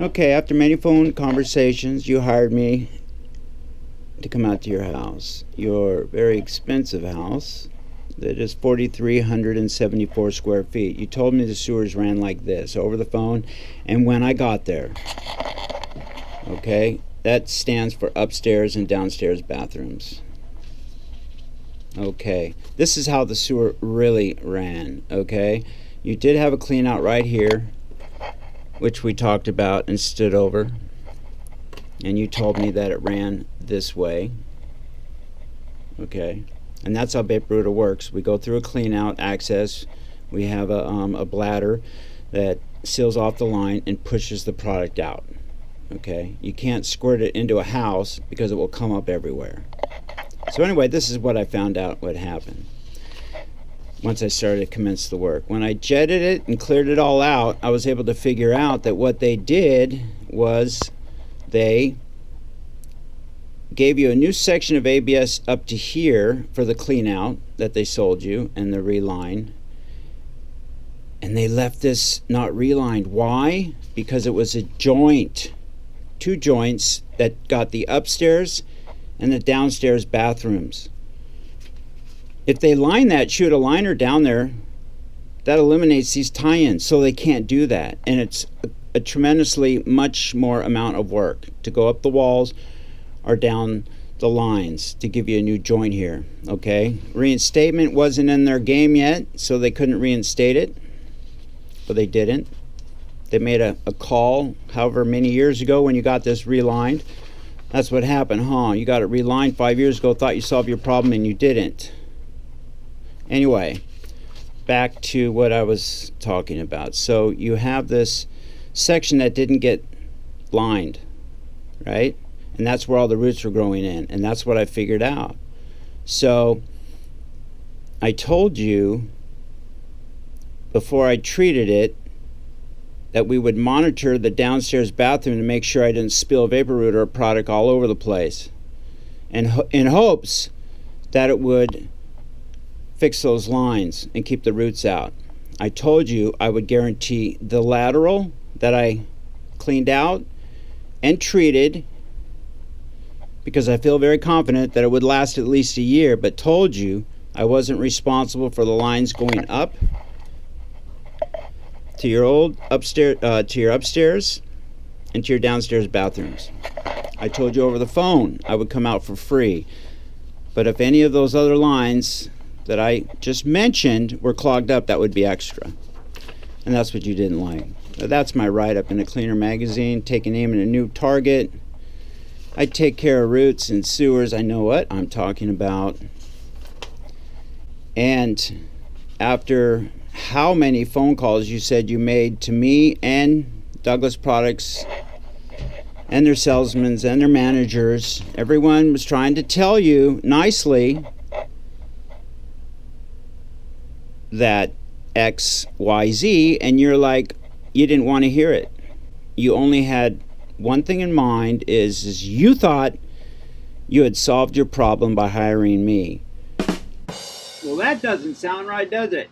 Okay, after many phone conversations, you hired me to come out to your house. Your very expensive house that is 4,374 square feet. You told me the sewers ran like this over the phone, and when I got there, okay, that stands for upstairs and downstairs bathrooms. Okay, this is how the sewer really ran, okay? You did have a clean out right here, which we talked about and stood over, and you told me that it ran this way, okay? And that's how Vaporuta works. We go through a clean out access. We have a bladder that seals off the line and pushes the product out, okay? You can't squirt it into a house because it will come up everywhere. So anyway, this is what I found out what happened once I started to commence the work. When I jetted it and cleared it all out, I was able to figure out that what they did was they gave you a new section of ABS up to here for the clean out that they sold you and the reline. And they left this not relined. Why? Because it was a joint, two joints that got the upstairs and the downstairs bathrooms. If they line that, shoot a liner down there, that eliminates these tie-ins, so they can't do that. And it's a tremendously much more amount of work to go up the walls or down the lines to give you a new joint here, okay? Reinstatement wasn't in their game yet, so they couldn't reinstate it, but they didn't. They made a call however many years ago when you got this relined. That's what happened, huh? You got it relined 5 years ago, thought you solved your problem, and you didn't. Anyway, back to what I was talking about. So you have this section that didn't get lined, right? And that's where all the roots were growing in, and that's what I figured out. So I told you before I treated it that we would monitor the downstairs bathroom to make sure I didn't spill Vaporuta or product all over the place, and in hopes that it would fix those lines and keep the roots out. I told you I would guarantee the lateral that I cleaned out and treated, because I feel very confident that it would last at least a year, but told you I wasn't responsible for the lines going up to your old upstairs, to your upstairs and to your downstairs bathrooms. I told you over the phone I would come out for free, but if any of those other lines that I just mentioned were clogged up, that would be extra, and that's what you didn't like. That's my write-up in a Cleaner magazine, taking aim at a new target. I take care of roots and sewers. I know what I'm talking about. And after how many phone calls you said you made to me and Douglas Products and their salesmen and their managers, everyone was trying to tell you nicely that X, Y, Z, and you're like, you didn't want to hear it. You only had one thing in mind, is you thought you had solved your problem by hiring me. Well, that doesn't sound right, does it?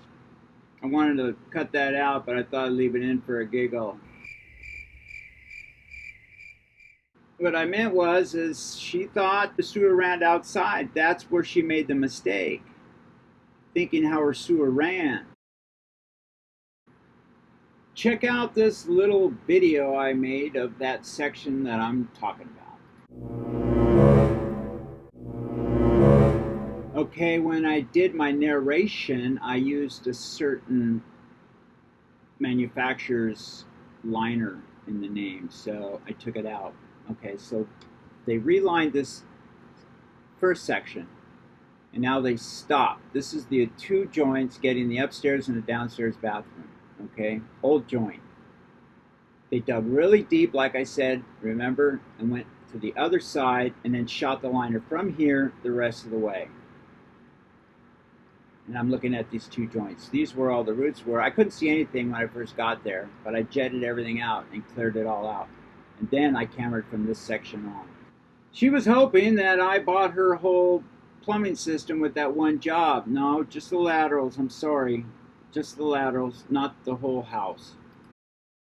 I wanted to cut that out, but I thought I'd leave it in for a giggle. What I meant is she thought the sewer ran outside. That's where she made the mistake, thinking how her sewer ran. Check out this little video I made of that section that I'm talking about. Okay, when I did my narration, I used a certain manufacturer's liner in the name, so I took it out. Okay, so they relined this first section, and now they stopped. This is the two joints getting the upstairs and the downstairs bathroom. Okay, old joint. They dug really deep, like I said, remember, and went to the other side and then shot the liner from here the rest of the way. And I'm looking at these two joints. These were all the roots were. I couldn't see anything when I first got there, but I jetted everything out and cleared it all out. And then I cambered from this section on. She was hoping that I bought her whole plumbing system with that one job. No, just the laterals, I'm sorry. Just the laterals, not the whole house.